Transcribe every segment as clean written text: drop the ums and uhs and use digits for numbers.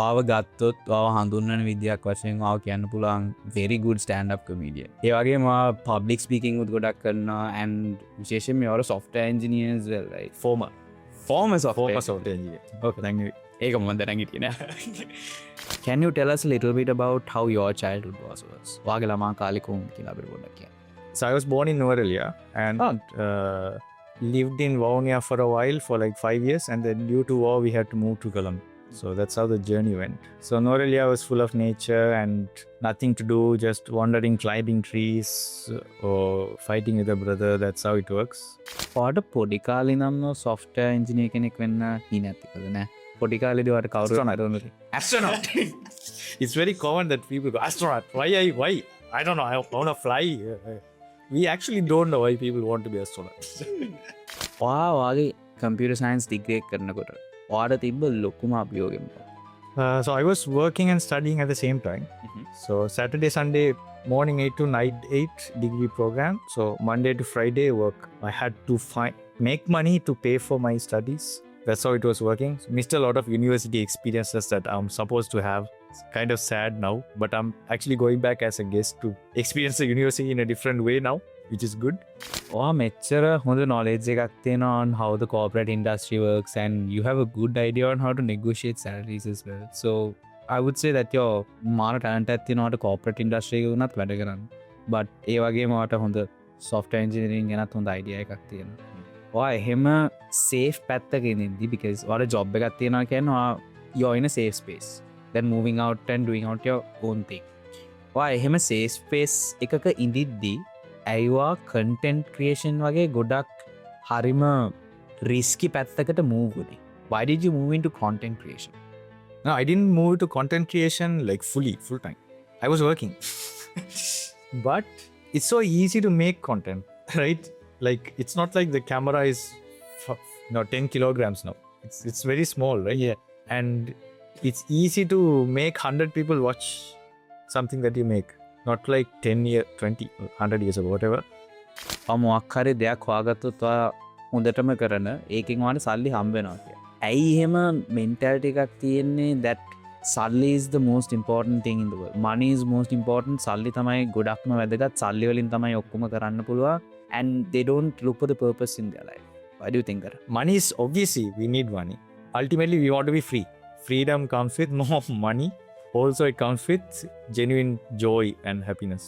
ආව ගත්තොත් ආව හඳුන්වන විදියක් වශයෙන් ආව කියන්න පුළුවන් very good stand up comedian. ඒ වගේම public speaking උත් ගොඩක් කරනවා and විශේෂයෙන්ම you're a software engineer as well, right? Former software engineer. Okay, thank you. ඒක මම දැනන් හිටියේ නෑ. Can you tell us a little bit about how your childhood was? වාගේ ළමා කාලේ කොහොමද කියලා අපිට පොඩ්ඩක් කියන්න. So I was born in Norelia and lived in Vavonia for a while for like 5 years, and then due to war we had to move to Colombo. So that's how the journey went. So Norelia was full of nature and nothing to do, just wandering, climbing trees or fighting with a brother. That's how it works. ඔයාට පොඩි කාලේ නම් software engineer කෙනෙක් වෙන්න කී නැතිකද නෑ? පොඩි කාලේදී ඔයාට කවුරු Astronaut. It's very common that people go, astronaut. Why? I don't know. I want to fly. We actually don't know why people want to be astronauts. ඔයාගේ computer science degree එක කරනකොට ඔයාට තිබ්බ ලොකුම අභියෝගය මොකක්ද? So I was working and studying at the same time. So Saturday, Sunday, morning 8 to night 8 degree program. So Monday to Friday work. I had to make money to pay for my studies. That's how it was working. So missed a lot of university experiences that I'm supposed to have. It's kind of sad now, but I'm actually going back as a guest to experience the university in a different way now, which is good. ඔයා මෙච්චර හොඳ knowledge එකක් තියෙනවා on how the corporate industry works and you have a good idea on how to negotiate salaries as well. So I would say that your මාන talent එකක් තියෙනවාට corporate industry එක උනත් වැඩ කරන්න. But ඒ වගේම ඔයාට හොඳ software engineering ගැනත් හොඳ idea එකක් තියෙනවා. ඔයා එහෙම safe පැත්තක ඉඳින්දි because ඔයාට job එකක් තියෙනවා කියන්නේ ඔයා you're in a safe space. Then moving out and doing out your own thing. ඔයා එහෙම safe space එකක ඉඳිද්දී ඇයිවා content creation වගේ ගොඩක් හරිම risky පැත්තකට move වුණේ? Why did you move into content creation? No, I didn't move to content creation like full time. I was working. But it's so easy to make content, right? Like it's not like the camera is 10 kilograms now. It's very small, right? Yeah. And it's easy to make 100 people watch something that you make. Not like 10 years, 20, 100 years ago, whatever. මොකක් හරි දෙයක් හොයාගත්තොත් ඔයා හොඳටම කරන ඒකෙන් ඔයාලට සල්ලි හම්බ වෙනවා කියලා. ඇයි එහෙම mentality එකක් තියෙන්නේ that සල්ලි is the most important thing in the world. Money is most important. සල්ලි තමයි ගොඩක්ම වැදගත්. සල්ලි වලින් තමයි ඔක්කොම කරන්න පුළුවන්. And they don't look for the purpose in their life. Why do you think that? Money is obviously, we need money. Ultimately, we want to be free. Freedom comes with more money. Also, it comes with genuine joy and happiness.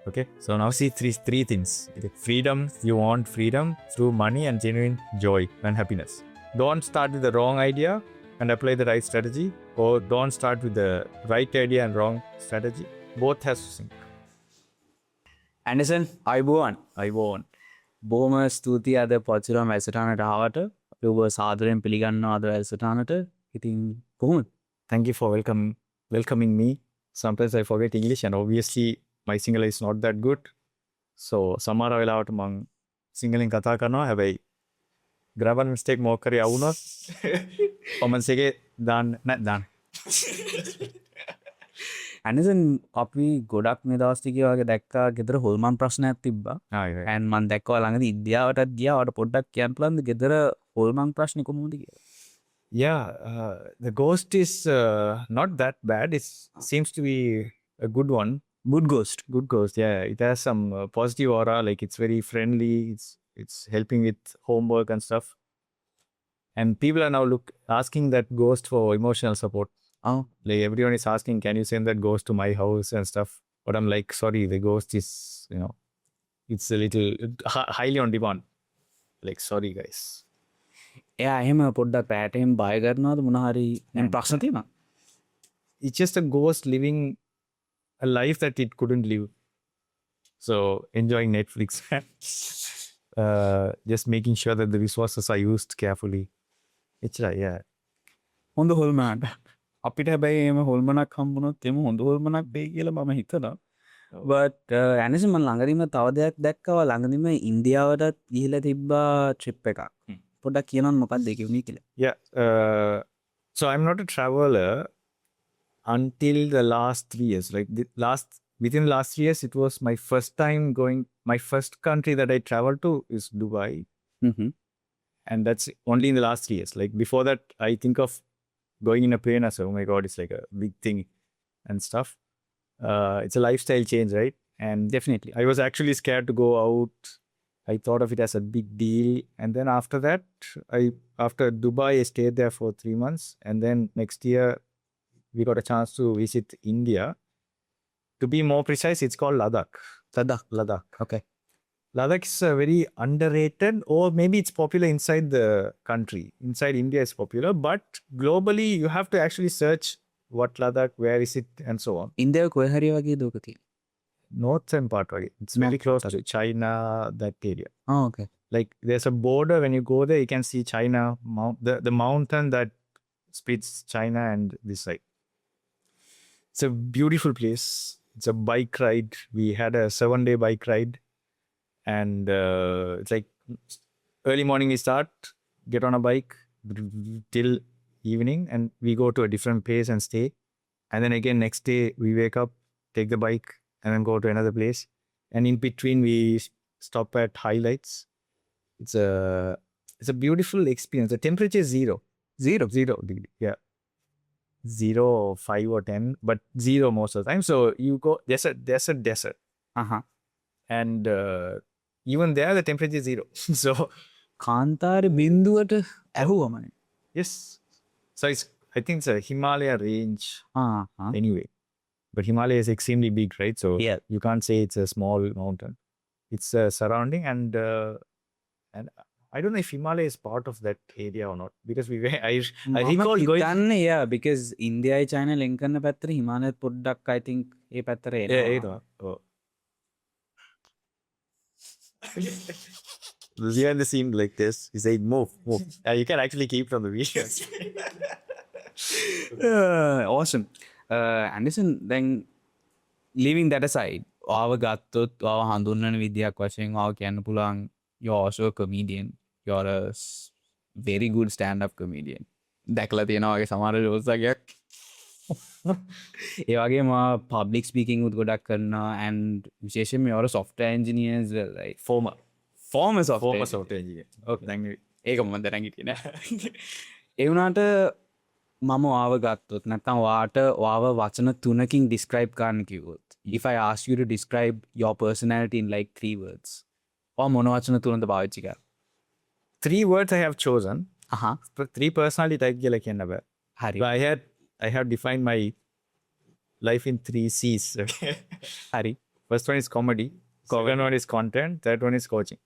Okay, so now see three things. Okay. Freedom, you want freedom through money and genuine joy and happiness. Don't start with the wrong idea and apply the right strategy, or don't start with the right idea and wrong strategy. Both has to sync. Anderson, අයිබෝවන්. බොහොම ස්තුතියි අද Podceylon වැඩසටහනට ආවට. අපි ඔබ සාදරයෙන් පිළිගන්නවා අද වැඩසටහනට. ඉතින් කොහොමද? Thank you for welcoming me. Sometimes I forget English and obviously my Sinhala is not that good. So සමහර වෙලාවට මම සිංහලෙන් කතා කරනවා. හැබැයි grammar mistake මොකක් කරේ ආවුනොත් comments එකේ දාන්න. Anderson, අපි ගොඩක් මේ දවස් ටිකේ වගේ දැක්කා ගෙදර හොල්මන් ප්‍රශ්නයක් තිබ්බා. and මම දැක්කා ළඟදී ඉන්දියාවටත් ගියා. ඔයාලට පොඩ්ඩක් කියන්න පුළුවන්ද ගෙදර හොල්මන් ප්‍රශ්නේ කොහොමද කියලා? Yeah, the ghost is not that bad. It seems to be a good one. Good ghost. Yeah, it has some positive aura. Like it's very friendly. It's helping with homework and stuff. And people are now asking that ghost for emotional support. Oh. Like everyone is asking, can you send that ghost to my house and stuff? But I'm like, sorry, the ghost is, it's a little highly on demand. Like, sorry guys. එයා එහෙම පොඩ්ඩක් පැයට එහෙම බය කරනවද මොන හරි එහෙම ප්‍රශ්න තියෙනවා? It's just a ghost living a life that it couldn't live. So enjoying Netflix. Just making sure that the resources are used carefully. It's right, yeah. හොඳ හොල්මනක්. අපිට හැබැයි එහෙම හොල්මනක් හම්බුනොත් එහෙම හොඳ හොල්මනක් වෙයි කියලා මම හිතනවා. But Anderson මම ළඟදීම තව දෙයක් දැක්කා. ළඟදීම ඉන්දියාවටත් ගිහිලා තිබ්බා trip එකක්. පොඩ්ඩක් කියනවද මොකක්ද ඒක උනේ කියලා? Yeah. So I'm not a traveler until the last 3 years. Like within the last 3 years, it was my first time going. My first country that I traveled to is Dubai. Mm-hmm. And that's only in the last 3 years. Like before that, I think of going in a plane, I said, oh my God, it's like a big thing and stuff. It's a lifestyle change, right? And Definitely. I was actually scared to go out. I thought of it as a big deal. And then after that, after Dubai, I stayed there for 3 months. And then next year, we got a chance to visit India. To be more precise, it's called Ladakh. Ladakh. Okay. Ladakh is a very underrated, or maybe it's popular inside the country. Inside India, it's popular. But globally, you have to actually search what Ladakh, where is it, and so on. India කොහේ හරි වගේ දුක තියෙනවා. Northern part, right? It's very close to China, that area. Oh, okay. Like there's a border. When you go there, you can see China, the mountain that splits China and this side. It's a beautiful place. It's a bike ride. We had a 7-day bike ride. And it's like early morning we start, get on a bike till evening, and we go to a different place and stay. And then again, next day we wake up, take the bike, and then go to another place. And in between we stop at highlights. It's a beautiful experience. The temperature is 0 degree. Yeah. 0, 5 or 10, but 0 most of the time. So you go, there's a desert. Uh-huh. And even there, the temperature is 0. So, කාන්තාරේ බින්දුවට ඇහුවමයි. yes. So, I think it's a Himalaya range Uh-huh. anyway. But Himalaya is extremely big, right? So, Yeah. you can't say it's a small mountain. It's a surrounding, and I don't know if Himalaya is part of that area or not. Because I recall going... හිතන්නේ yeah, because ඉන්දියායි China link කරන පැත්තට හිමාලය පොඩ්ඩක් I think ඒ පැත්තට එනවා. Oh. Behind the scene like this, he said, move. You can actually keep from the videos. Awesome. Anderson, then leaving that aside, ආව ගත්තොත් ආව හඳුන්වන විදියක් වශයෙන් ආව කියන්න පුළුවන් you're also a comedian. You're a very good stand-up comedian. දැකලා තියෙනවා වගේ සමහර shows එකක්. ඒ වගේම public speaking උත් ගොඩක් කරනවා, and විශේෂයෙන්ම you're a software engineer as well, right? Former software engineer. Okay. Thank you. ඒක මම දැනන් හිටියේ නෑ. ඒ වුණාට මම ආව ගත්තොත් නැත්නම් ඔයාව වචන 3කින් describe කරන්න කිව්වොත්, if I ask you to describe your personality in like 3 words, ඔයා මොන වචන 3ද පාවිච්චි කරා? 3 words I have chosen. Uh-huh. 3 personality type කියලා කියන්න බෑ. හරි. But I have defined my life in 3 C's. Okay. හරි. First one is comedy. Second one is content. Third one is coaching.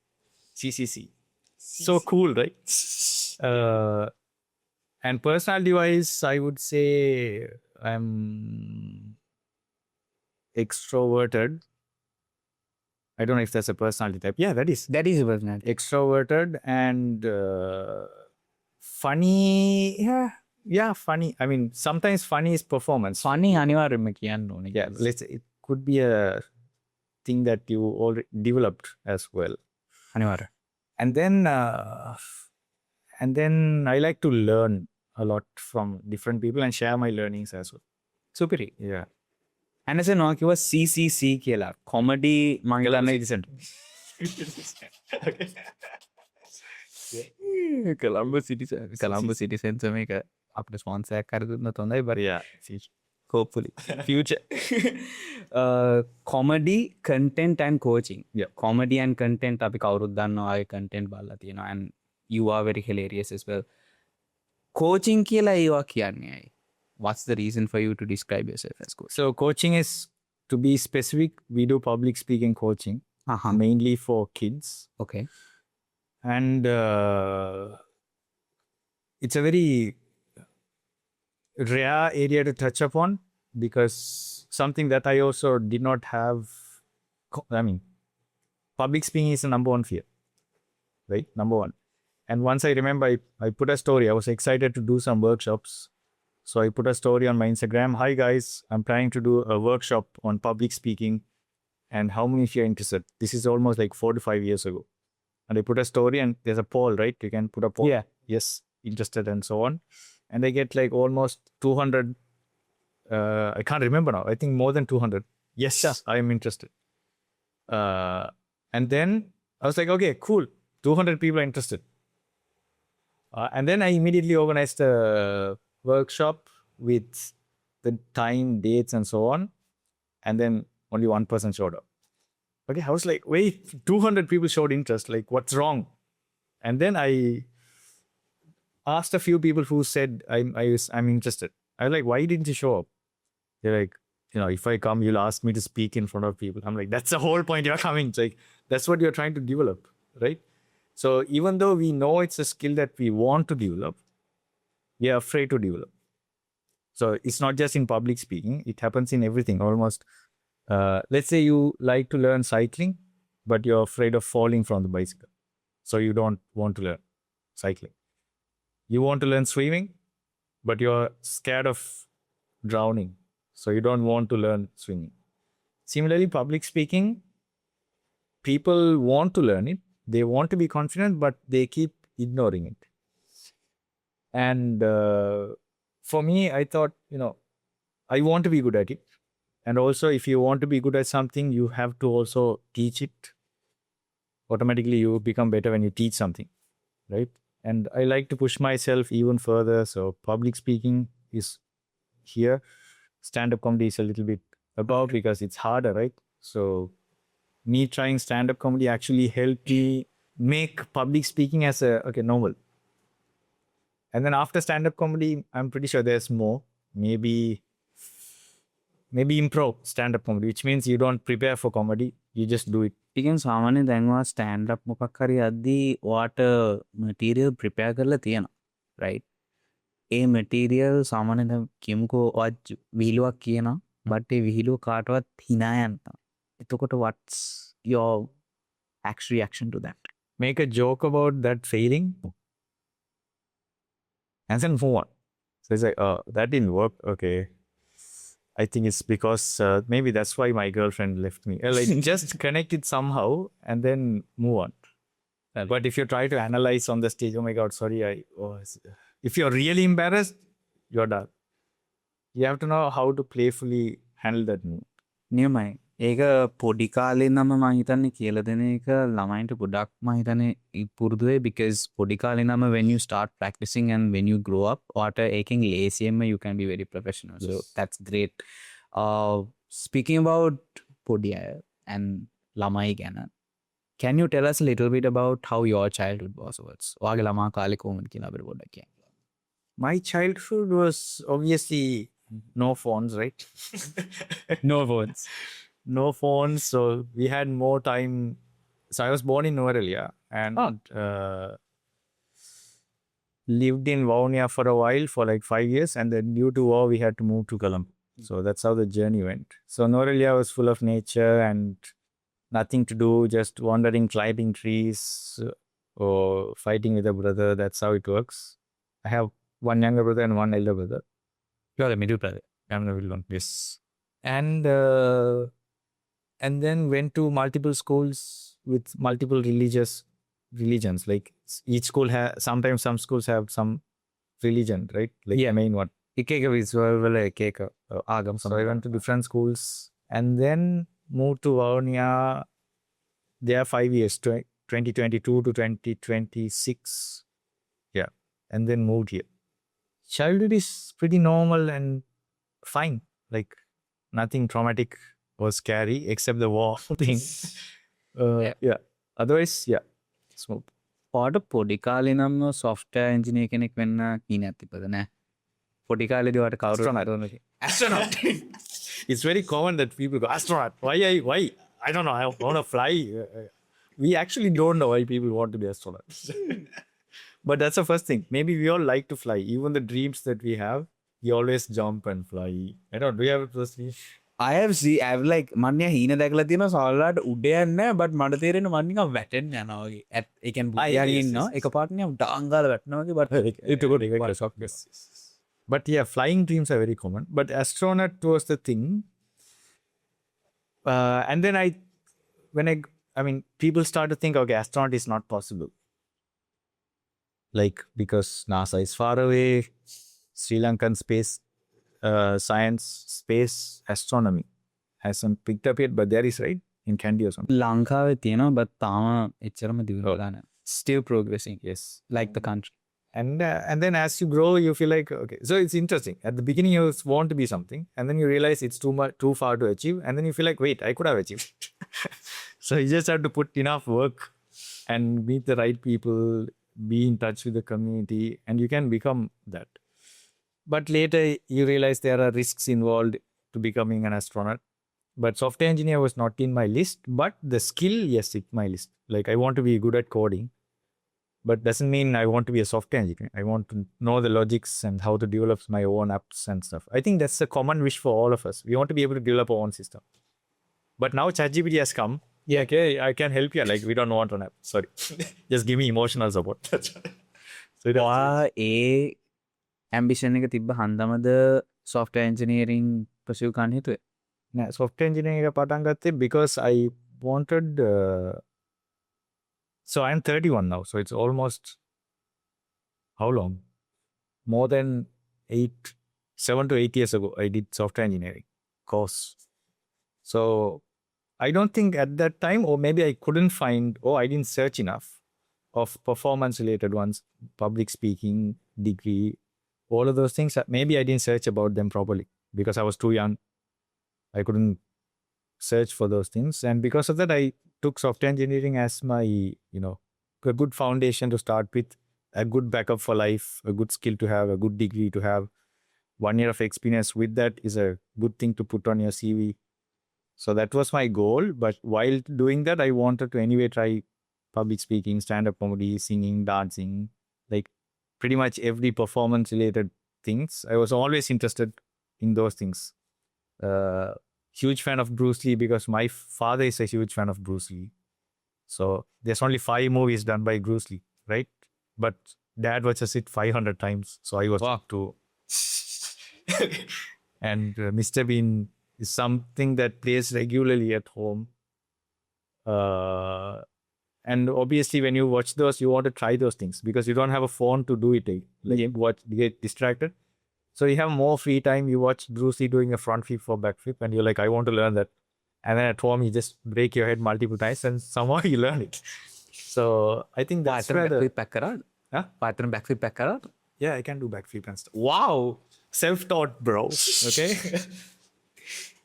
CCC. So cool, right? And personality wise, I would say I'm extroverted. I don't know if that's a personality type. Yeah, that is a personality. extroverted and funny. Yeah, funny. I mean, sometimes funny is performance. Funny අනිවාර්යයෙන්ම කියන්න ඕනේ. Yeah, it could be a thing that you already developed as well. අනිවාර්යයෙන්. And then I like to learn a lot from different people and share my learnings as well. සුපිරි. Yeah. Anderson ඔයා කිව්වා CCC කියලා. comedy මම හිතන්නේ ඉතින්. Colombo City Center මේක අපිට ස්පොන්සර් එකක් කර දුන්නොත් හොඳයි. but Yeah. hopefully future. Comedy, content and coaching. Yeah. Comedy and content අපි කවුරුත් දන්නවා ආයේ content බලලා තියෙනවා, and you are very hilarious as well. Coaching කියලා ඒවා කියන්නේ ඇයි? What's the reason for you to describe yourself as coach? So coaching is, to be specific, we do public speaking coaching, mainly for kids. Okay. And it's a very rare area to touch upon, because something that I also did not have. I mean, public speaking is the number 1 fear, right? Number 1. And once I remember, I put a story. I was excited to do some workshops. So I put a story on my Instagram. Hi guys, I'm planning to do a workshop on public speaking, and how many of you are interested? This is almost like 4 to 5 years ago. And I put a story, and there's a poll, right? You can put a poll. Yeah. Yes, interested, and so on. And I get like almost 200. I can't remember now. I think more than 200. Yes, I am interested. And then I was like, okay, cool. 200 people are interested. And then I immediately organized a workshop with the time, dates, and so on, and then only one person showed up. Okay, I was like, wait, 200 people showed interest. Like, what's wrong? And then I asked a few people who said, I'm interested. I was like, why didn't you show up? They're like, if I come, you'll ask me to speak in front of people. I'm like, that's the whole point you're coming. It's like, that's what you're trying to develop, right? So even though we know it's a skill that we want to develop, we are afraid to develop. So it's not just in public speaking, it happens in everything almost. Let's say you like to learn cycling, but you're afraid of falling from the bicycle. So you don't want to learn cycling. You want to learn swimming, but you're scared of drowning. So you don't want to learn swimming. Similarly, public speaking, people want to learn it. They want to be confident, but they keep ignoring it. And for me, I thought, I want to be good at it. And also, if you want to be good at something, you have to also teach it. Automatically, you become better when you teach something, right? And I like to push myself even further. So public speaking is here. Stand-up comedy is a little bit above because it's harder, right? So me trying stand-up comedy actually helped me make public speaking as normal. And then after stand-up comedy, I'm pretty sure there's more. Maybe improv stand-up comedy, which means you don't prepare for comedy, you just do it. ඉතින් සාමාන්‍යයෙන් දැන් ඔයා stand up මොකක් හරි අද්දී ඔයාට material prepare කරලා තියෙනවා right ඒ material සාමාන්‍යයෙන් කියමුකෝ ඔයා විහිළුවක් කියනවා බට් ඒ විහිළුව කාටවත් hina යනවා එතකොට what's your actual reaction to that? Make a joke about that failing and then move on. So it's like, oh, that didn't work. Okay, I think it's because maybe that's why my girlfriend left me. Like, just connect it somehow and then move on. But if you try to analyze on the stage, oh my God, sorry, if you're really embarrassed, you're done. You have to know how to playfully handle that move. නියමයි ඒක පොඩි කාලේ නම මම හිතන්නේ කියලා දෙන එක ළමයින්ට ගොඩක් මම හිතන්නේ පුරුදු වෙයි because පොඩි කාලේ නම when you start practicing and when you grow up ඔයාට ඒකෙන් ලේසියෙන්ම you can be very professional. So that's great. Speaking about පොඩි අය and ළමයි ගැන can you tell us a little bit about how your childhood was? ඔයාගේ ළමා කාලේ කොහොමද කියලා අපිට පොඩ්ඩක් කියන්න. My childhood was obviously no phones, right? No phones. No phones, so we had more time. So I was born in Norelia and lived in Vaunia for a while, for like 5 years, and then due to war, we had to move to Colombo. So that's how the journey went. So Norelia was full of nature and nothing to do, just wandering, climbing trees, or fighting with a brother. That's how it works. I have one younger brother and one elder brother. You are the middle brother. I'm the middle one. Yes. And then went to multiple schools with multiple religions. Like each school sometimes some schools have some religion, right? Like the main one. එක එක විශ්වවල එක එක ආගම් So I went to different schools and then moved to Vaunia. There 5 years, 2022 to 2026. Yeah. And then moved here. Childhood is pretty normal and fine. Like nothing traumatic or scary except the war thing. Yeah. Otherwise, yeah. Smooth. ඔයාට පොඩි කාලේ නම් software engineer කෙනෙක් වෙන්න කීනක් තිබ්බද නෑ? පොඩි කාලේදී ඔයාට කවුරු Astronaut. It's very common that people go, astronaut. Why? I don't know. I want to fly. We actually don't know why people want to be astronauts. But that's the first thing. Maybe we all like to fly. Even the dreams that we have, we always jump and fly. I don't know. Do you have a first dream? I have like මන්නේ හීන දැකලා තියෙනවා සමහරවිට උඩ යන්නේ නැහැ but මට තේරෙන්නේ මම නිකන් වැටෙන්න යනවා වගේ. ඒ කියන්නේ බුදියාගෙන ඉන්නවා එකපාරට නිකන් ඩාංගාල වැටෙනවා වගේ but it got a shock. Yes. But yeah, flying dreams are very common. But astronaut was the thing. And then people start to think, okay, astronaut is not possible. Like, because NASA is far away, Sri Lankan space science, space astronomy hasn't picked up yet, but there is, right? In Kandy or something. ලංකාවේ තියෙනවා but තාම එච්චරම දියුණු වෙලා නැහැ. Still progressing. Yes. Like the country. And then as you grow, you feel like, okay, so it's interesting. At the beginning, you want to be something, and then you realize it's too far to achieve, and then you feel like, wait, I could have achieved. So you just have to put enough work and meet the right people, be in touch with the community, and you can become that. But later, you realize there are risks involved to becoming an astronaut. But software engineer was not in my list, but the skill, yes, it's my list. Like I want to be good at coding, but doesn't mean I want to be a software engineer. I want to know the logics and how to develop my own apps and stuff. I think that's a common wish for all of us. We want to be able to develop our own system. But now ChatGPT has come. Yeah, okay, I can help you. Like we don't want an app. Sorry. Just give me emotional support. That's right. So ඔයා ඒ ambition එක තිබ්බ හන්දමද software engineering pursue කරන්න හිතුවේ? software engineering පටන් ගත්තේ because I wanted so I'm 31 now, so it's almost how long? More than 7 to 8 years ago I did software engineering course. So I don't think at that time, or maybe I couldn't find, or I didn't search enough of performance related ones, public speaking, degree, all of those things. Maybe I didn't search about them properly because I was too young. I couldn't search for those things. And because of that, I took software engineering as my, a good foundation to start with, a good backup for life, a good skill to have, a good degree to have. 1 year of experience with that is a good thing to put on your CV. So that was my goal. But while doing that, I wanted to anyway try public speaking, stand-up comedy, singing, dancing, like pretty much every performance related things. I was always interested in those things. Huge fan of Bruce Lee because my father is a huge fan of Bruce Lee. So there's only 5 movies done by Bruce Lee, right? But dad watches it 500 times. So I was to. And Mr. Bean is something that plays regularly at home. And obviously when you watch those, you want to try those things because you don't have a phone to do it. Like you get distracted. So you have more free time. You watch Bruce Lee doing a front flip or back flip and you're like, I want to learn that. And then at home, you just break your head multiple times and somehow you learn it. So I think that's where the... backflip back කරාද? Yeah, I can do backflip and stuff. Wow! Self-taught, bro. Okay?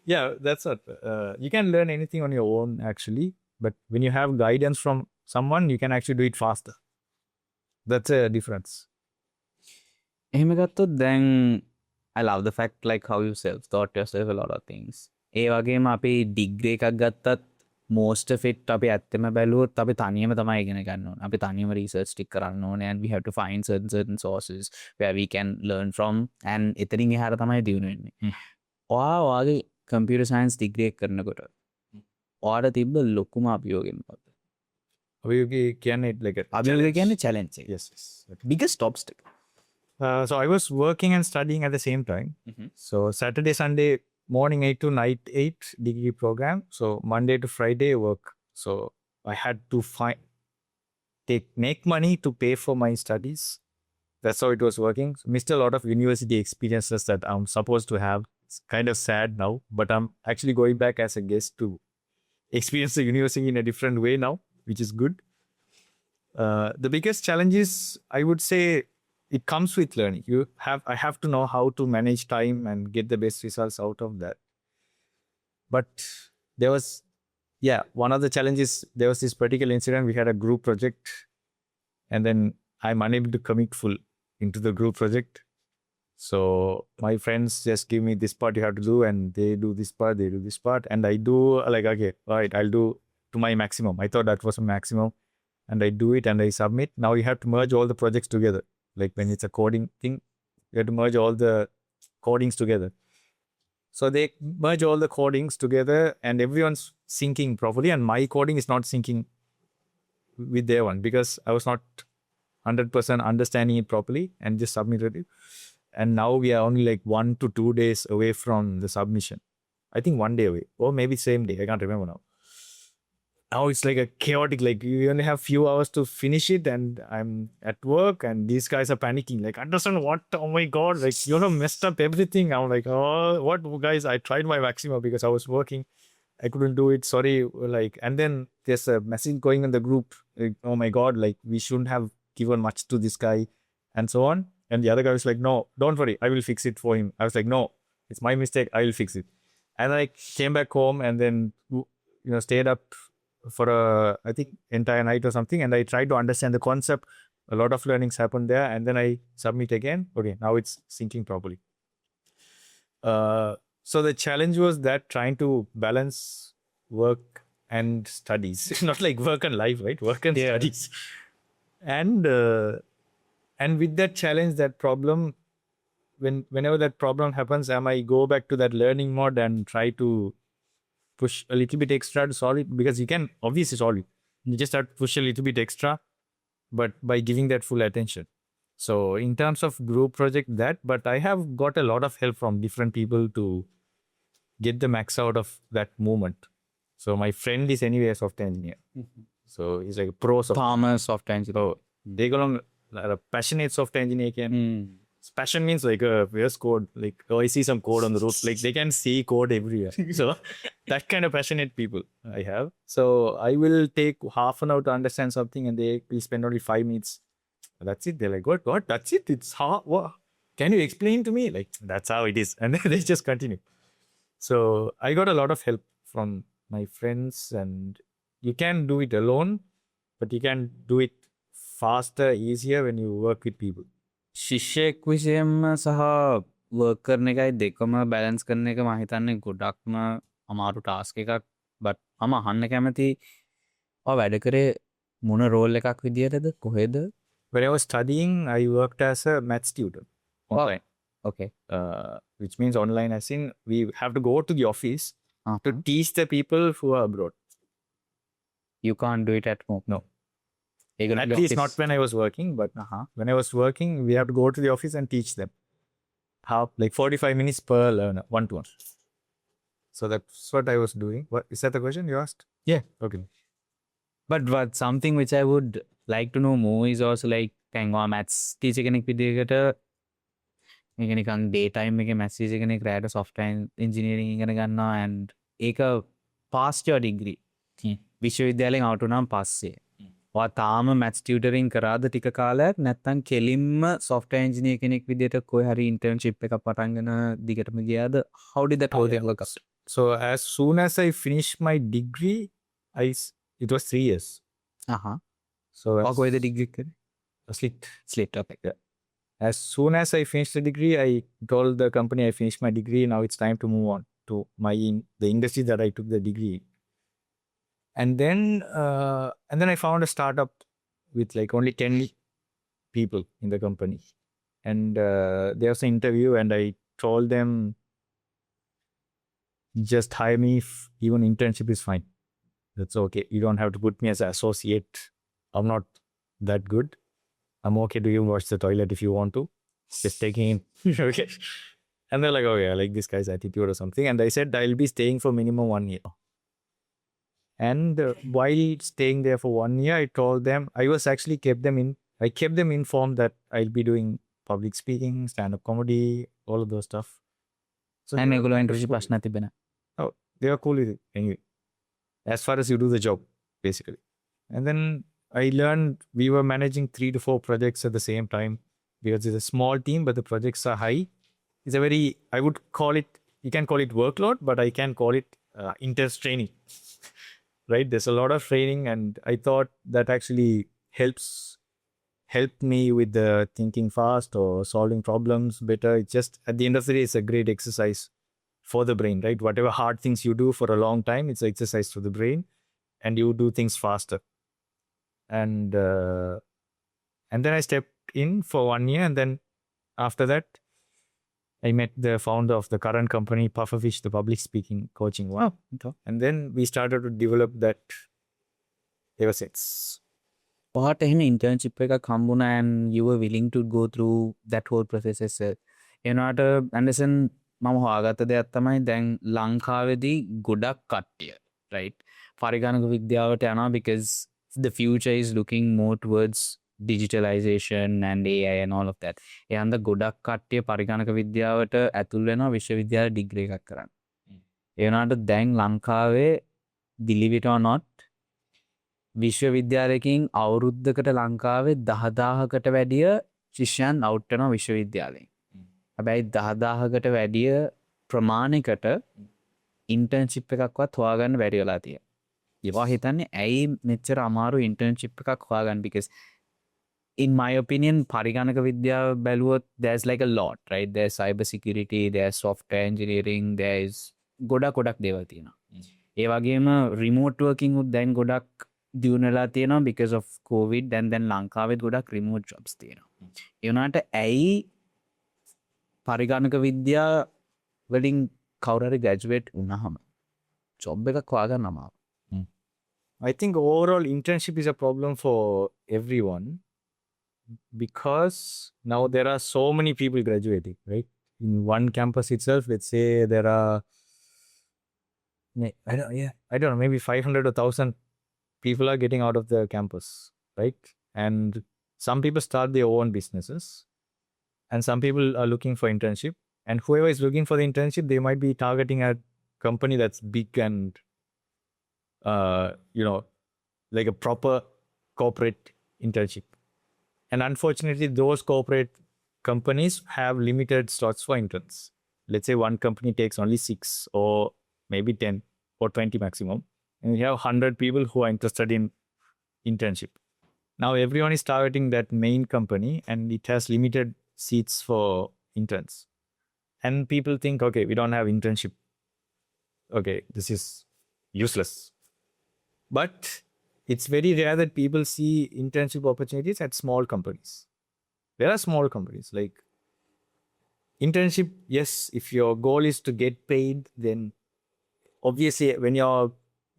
Yeah, that's what. You can learn anything on your own, actually. But when you have guidance from someone, you can actually do it faster. That's a difference. එහෙම ගත්තොත් දැන් I love the fact like how you self-taught yourself a lot of things. ඒ වගේම අපි degree එකක් ගත්තත් most of it අපි ඇත්තම බැලුවොත් අපි තනියම තමයි ඉගෙන ගන්න ඕනේ. අපි තනියම research ටික කරන්න ඕනේ and we have to find certain sources where we can learn from and එතනින් එහාට තමයි දියුණු වෙන්නේ. ඔයා ඔයාගේ computer science degree එක කරනකොට ඔයාට තිබ්බ ලොකුම අභියෝගය මොකක්ද? අභියෝගය කියන්නේ like a අභියෝගය කියන්නේ challenge එක. Yes. Okay. Biggest obstacle. So I was working and studying at the same time. So Saturday, Sunday, morning 8 to night 8 degree program. So Monday to Friday work. So I had to make money to pay for my studies. That's how it was working. So missed a lot of university experiences that I'm supposed to have. It's kind of sad now, but I'm actually going back as a guest to experience the university in a different way now, which is good. The biggest challenge is, I would say, it comes with learning. I have to know how to manage time and get the best results out of that. But there was, one of the challenges, there was this particular incident. We had a group project and then I'm unable to commit full into the group project. So my friends just give me this part you have to do and they do this part, they do this part. And I do like, okay, all right, I'll do to my maximum. I thought that was a maximum and I do it and I submit. Now you have to merge all the projects together. Like when it's a coding thing, you have to merge all the codings together. So they merge all the codings together and everyone's syncing properly. And my coding is not syncing with their one because I was not 100% understanding it properly and just submitted it. And now we are only like 1 to 2 days away from the submission. I think 1 day away or maybe same day. I can't remember now. Now it's like a chaotic, like you only have few hours to finish it and I'm at work and these guys are panicking. Like, Anderson, what? Oh my God, like you have messed up everything. I'm like, oh, what guys? I tried my maximum because I was working. I couldn't do it. Sorry. Like, and then there's a message going in the group. Like, oh my God, like we shouldn't have given much to this guy. and so on. And the other guy was like, no, don't worry, I will fix it for him. I was like, no, it's my mistake, I will fix it. And I came back home and then, stayed up for I think entire night or something. And I tried to understand the concept. A lot of learnings happened there. And then I submit again. Okay, now it's syncing properly. So the challenge was that trying to balance work and studies, not like work and life, right? Work and studies. And with that challenge, that problem, whenever that problem happens, I might go back to that learning mode and try to push a little bit extra to solve it, because you can obviously solve it. You just have to push a little bit extra, but by giving that full attention. So in terms of group project, but I have got a lot of help from different people to get the max out of that moment. So my friend is anyway a software engineer. So he's like a pro software engineer. Oh, they go a passionate software engineer can. Passion means like VS Code, like, oh, I see some code on the roof, like they can see code everywhere. So that kind of passionate people I have. So I will take half an hour to understand something and they will spend only 5 minutes. That's it. They're like, what? That's it? It's how? What? Can you explain to me? Like, that's how it is. And then they just continue. So I got a lot of help from my friends, and you can do it alone, but you can do it faster, easier when you work with people. ශිෂ්‍යයෙක් විෂයෙන්ම සහ work කරන එකයි දෙකම balance කරන එක මම හිතන්නේ ගොඩක්ම අමාරු ටාස්ක් එකක්. බට් මම අහන්න කැමති ඔය වැඩ කරේ මොන රෝල් එකක් විදියටද කොහෙද? When I was studying, I worked as a maths tutor online. Okay. Which means online as in we have to go to the office to teach the people who are abroad. You can't do it at home. No. At least not when I was working, but when I was working, we have to go to the office and teach them. How? Like 45 minutes per learner, one-to-one. So that's what I was doing. What is that the question you asked? Yeah. Okay. But something which I would like to know more is also like කැන්වා maths teacher කෙනෙක් විදිහකට මේක නිකන් day time එකේ maths teacher කෙනෙක් රැයට software engineering ඉගෙන ගන්නවා and ඒක past your degree විශ්වවිද්‍යාලයෙන් out වුණාම පස්සේ ඔයා තාම මැත්ස් ටියුටරින් කරාද ටික කාලයක් නැත්නම් කෙලින්ම software engineer කෙනෙක් විදිහට කොයි හරි internship එකක් පටන්ගෙන දිගටම ගියාද? How did that whole thing work out? So as soon as I finished my degree, it was 3 years. So කොයි the degree කරේ? Slit. Okay. Yeah. As soon as I finished the degree, I told the company I finished my degree. Now it's time to move on to the industry that I took the degree. And then I found a startup with like only 10 people in the company. And there was an interview and I told them, just hire me if even internship is fine. That's okay. You don't have to put me as an associate. I'm not that good. I'm okay to even wash the toilet if you want to. Just taking in. Okay. And they're like, oh yeah, I like this guy's attitude or something. And I said, I'll be staying for minimum 1 year. And while staying there for 1 year, I told them, I kept them informed that I'll be doing public speaking, stand-up comedy, all of those stuff. So and oh, they are cool with it anyway. As far as you do the job, basically. And then I learned we were managing 3 to 4 projects at the same time because it's a small team, but the projects are high. It's a very, I would call it, you can call it workload, but I can call it intense training. Right? There's a lot of training, and I thought that actually helped me with the thinking fast or solving problems better. It's just, at the end of the day, it's a great exercise for the brain, right? Whatever hard things you do for a long time, it's an exercise for the brain, and you do things faster. And then I stepped in for 1 year, and then after that, I met the founder of the current company, Pufferfish, the public speaking coaching one. Oh, okay. And then we started to develop that ever since. What an internship එකක් හම්බුණා and you were willing to go through that whole process as well. එනවාට Anderson මම හොයාගත්ත දෙයක් තමයි දැන් ලංකාවේදී ගොඩක් කට්ටිය right පරිගණක විද්‍යාවට යනවා because the future is looking more towards digitalization and AI and all of that. ඒ හන්ද ගොඩක් කට්ටිය පරිගණක විද්‍යාවට ඇතුල් වෙනවා විශ්වවිද්‍යාල ඩිග්‍රී එකක් කරන්න. ඒ වුණාට දැන් ලංකාවේ believe it or not විශ්වවිද්‍යාලයකින් අවුරුද්දකට ලංකාවේ 10,000කට වැඩිය ශිෂ්‍යයන් අවුට් වෙනවා විශ්වවිද්‍යාලයෙන්. හැබැයි 10000කට වැඩිය ප්‍රමාණයකට ඉන්ටර්න්ෂිප් එකක්වත් හොයාගන්න බැරි වෙලා තියෙනවා. ඒවා හිතන්නේ ඇයි මෙච්චර අමාරු ඉන්ටර්න්ෂිප් එකක් හොයාගන්න because in my opinion පරිගණක විද්‍යාව බැලුවොත් there's like a lot, right? There's cyber security, there's software engineering, there's ගොඩක් දේවල් තියෙනවා. ඒ වගේම remote working උත් දැන් ගොඩක් දියුණු වෙලා තියෙනවා because of covid and then ලංකාවෙත් ගොඩක් remote jobs තියෙනවා. ඒ වුණාට ඇයි පරිගණක විද්‍යා වලින් කවුරු හරි graduate වුණාම job එකක් හොයාගන්න අමාරුයි. I think overall internship is a problem for everyone because now there are so many people graduating, right? In one campus itself, let's say there are, I don't know, maybe 500 or 1,000 people are getting out of the campus, right? And some people start their own businesses and some people are looking for internship. And whoever is looking for the internship, they might be targeting a company that's big and like a proper corporate internship. And unfortunately, those corporate companies have limited slots for interns. Let's say one company takes only 6 or maybe 10 or 20 maximum. And you have 100 people who are interested in internship. Now everyone is targeting that main company and it has limited seats for interns. And people think, okay, we don't have internship. Okay, this is useless. But it's very rare that people see internship opportunities at small companies. There are small companies like internship. Yes, if your goal is to get paid, then obviously when you're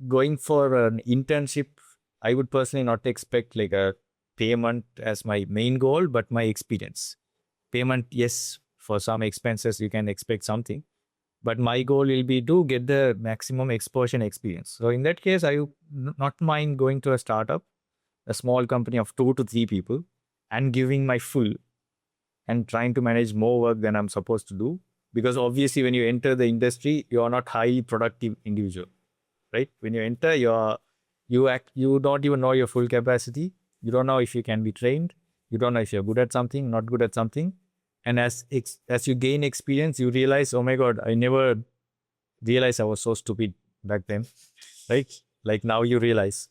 going for an internship, I would personally not expect like a payment as my main goal, but my experience. Payment, yes, for some expenses you can expect something. But my goal will be to get the maximum exposure and experience. So in that case, I would not mind going to a startup, a small company of 2 to 3 people and giving my full and trying to manage more work than I'm supposed to do. Because obviously when you enter the industry, you're not highly productive individual, right? When you enter, you don't even know your full capacity. You don't know if you can be trained. You don't know if you're good at something, not good at something. And as you gain experience, you realize, oh my God, I never realized I was so stupid back then, right? Like now you realize.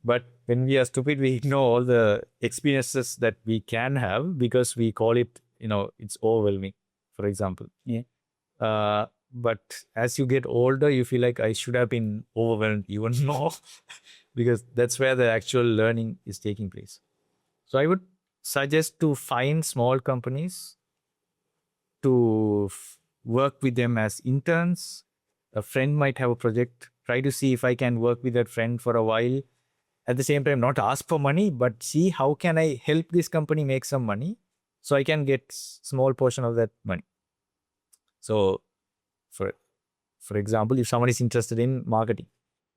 But when we are stupid, we ignore all the experiences that we can have because we call it, it's overwhelming, for example. Yeah. But as you get older, you feel like I should have been overwhelmed even more because that's where the actual learning is taking place. So I would suggest to find small companies to work with them as interns. A friend might have a project. Try to see if I can work with that friend for a while. At the same time, not ask for money, but see how can I help this company make some money so I can get small portion of that money. So for example, if someone is interested in marketing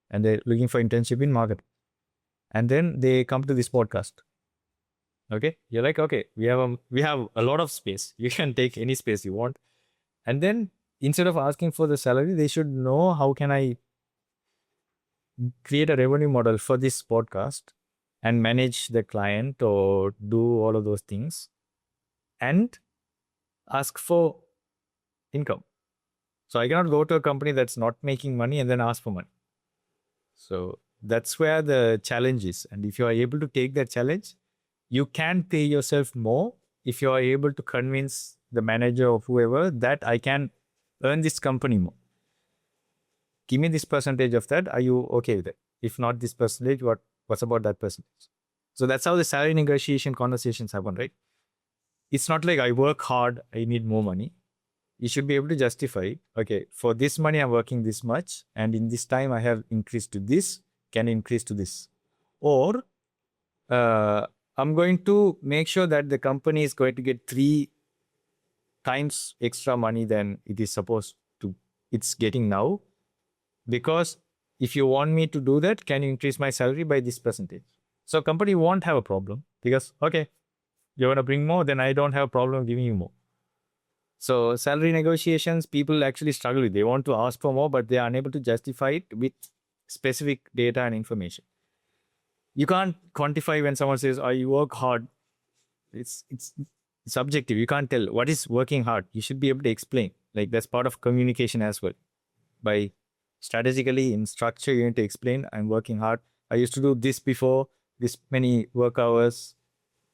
and they're looking for internship in marketing, and then they come to this podcast. Okay, you're like, okay, we have a lot of space. You can take any space you want. And then instead of asking for the salary, they should know how can I create a revenue model for this podcast and manage the client or do all of those things and ask for income. So I cannot go to a company that's not making money and then ask for money. So that's where the challenge is. And if you are able to take that challenge, you can pay yourself more if you are able to convince the manager or whoever that I can earn this company more. Give me this percentage of that. Are you okay with it? If not this percentage, what's about that percentage? So that's how the salary negotiation conversations happen, right? It's not like I work hard, I need more money. You should be able to justify, okay, for this money I'm working this much and in this time I have increased to this, can increase to this. Or I'm going to make sure that the company is going to get 3 times extra money than it is supposed to, it's getting now. Because if you want me to do that, can you increase my salary by this percentage? So company won't have a problem because, okay, you're going to bring more, then I don't have a problem giving you more. So salary negotiations, people actually struggle with. They want to ask for more, but they are unable to justify it with specific data and information. You can't quantify when someone says, I work hard It's subjective. You can't tell what is working hard. You should be able to explain. Like that's part of communication as well. By strategically in structure, you need to explain. I'm working hard. I used to do this before, this many work hours.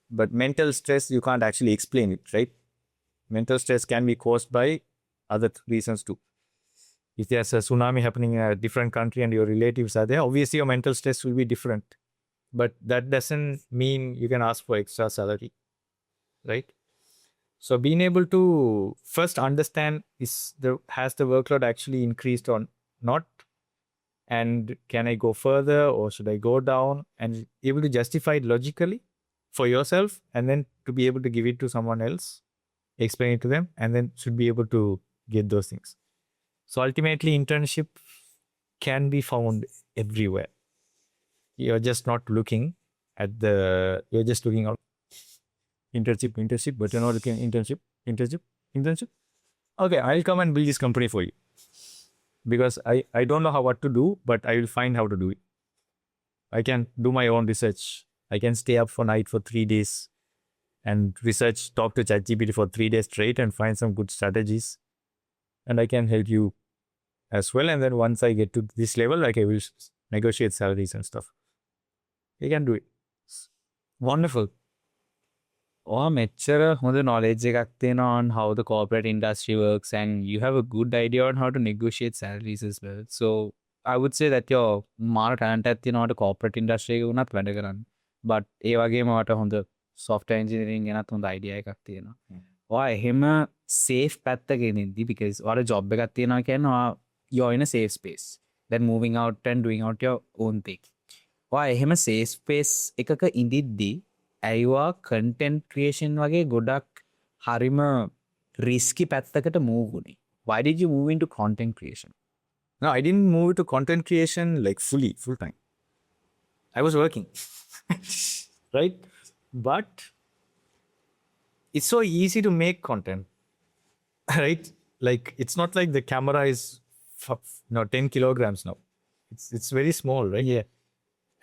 But mental stress, you can't actually explain it, right? Mental stress can be caused by other reasons too. If there's a tsunami happening in a different country and your relatives are there, obviously your mental stress will be different. But that doesn't mean you can ask for extra salary, right? So being able to first understand has the workload actually increased or not, and can I go further or should I go down, and able to justify it logically for yourself, and then to be able to give it to someone else, explain it to them, and then should be able to get those things. So ultimately, internship can be found everywhere. You're just not looking at you're just looking out internship, but you're not looking at internship. Okay, I'll come and build this company for you. Because I don't know what to do, but I will find how to do it. I can do my own research. I can stay up for night for 3 days and research, talk to ChatGPT for 3 days straight and find some good strategies. And I can help you as well. And then once I get to this level, like I will negotiate salaries and stuff. You can do it. Wonderful. ඔයා මෙච්චර හොඳ knowledge එකක් තියෙනවා on how the corporate industry works, and you have a good idea on how to negotiate salaries as well. So I would say that your මාර talent එකක් තියෙනවාට corporate industry එකේ වුණත් වැඩ කරන්න. But ඒ වගේම ඔයාට හොඳ software engineering ගැනත් හොඳ idea එකක් තියෙනවා. ඔයා එහෙම safe පැත්තක ඉඳිද්දි, because ඔයාට job එකක් තියෙනවා කියන්නේ ඔයා you're in a safe space. Then moving out and doing out your own thing. ඔයා එහෙම safe space එකක ඉඳිද්දි ඇයිවා content creation වගේ ගොඩක් හරිම risky පැත්තකට move වුණේ? Why did you move into content creation? No, I didn't move to content creation like full time. I was working, right? But it's so easy to make content, right? Like it's not like the camera is 10 kilograms now. It's very small, right? Yeah.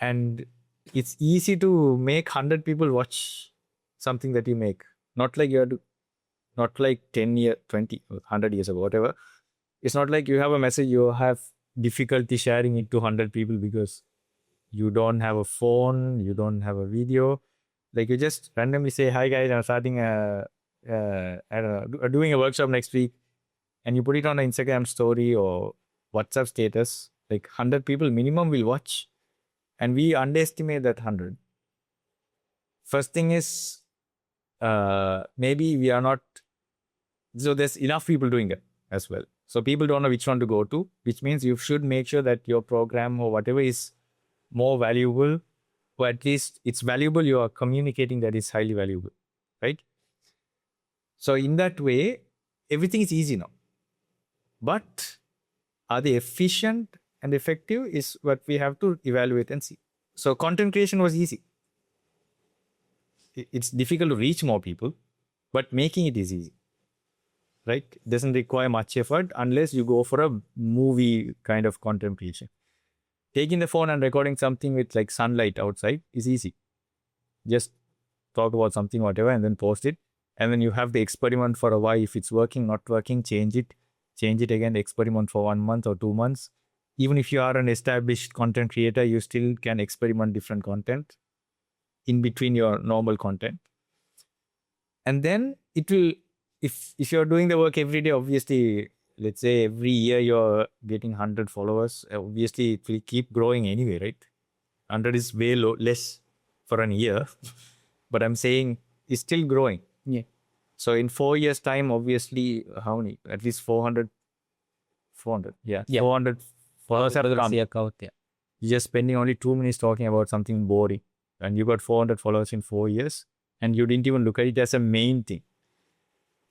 And it's easy to make 100 people watch something that you make. Not like not like 10 years, 20, 100 years ago, whatever. It's not like you have a message, you have difficulty sharing it to 100 people because you don't have a phone, you don't have a video. Like you just randomly say, hi guys, I'm starting doing a workshop next week. And you put it on an Instagram story or WhatsApp status. Like 100 people minimum will watch. And we underestimate that 100. First thing is, maybe we are not, so there's enough people doing it as well. So people don't know which one to go to, which means you should make sure that your program or whatever is more valuable, or at least it's valuable, you are communicating that it's highly valuable, right? So in that way, everything is easy now. But are they efficient and effective is what we have to evaluate and see. So content creation was easy. It's difficult to reach more people, but making it is easy, right? It doesn't require much effort unless you go for a movie kind of content creation. Taking the phone and recording something with like sunlight outside is easy. Just talk about something, whatever, and then post it. And then you have the experiment for a while. If it's working, not working, change it again, experiment for 1 month or 2 months. Even if you are an established content creator, you still can experiment different content in between your normal content. And then it will, if you're doing the work every day, obviously, let's say every year you're getting 100 followers, obviously it will keep growing anyway, right? 100 is way less for an year, but I'm saying it's still growing. Yeah. So in 4 years time, obviously, how many? At least 400. Yeah. 400 followers have come. Yeah. You're just spending only 2 minutes talking about something boring. And you got 400 followers in 4 years. And you didn't even look at it as a main thing.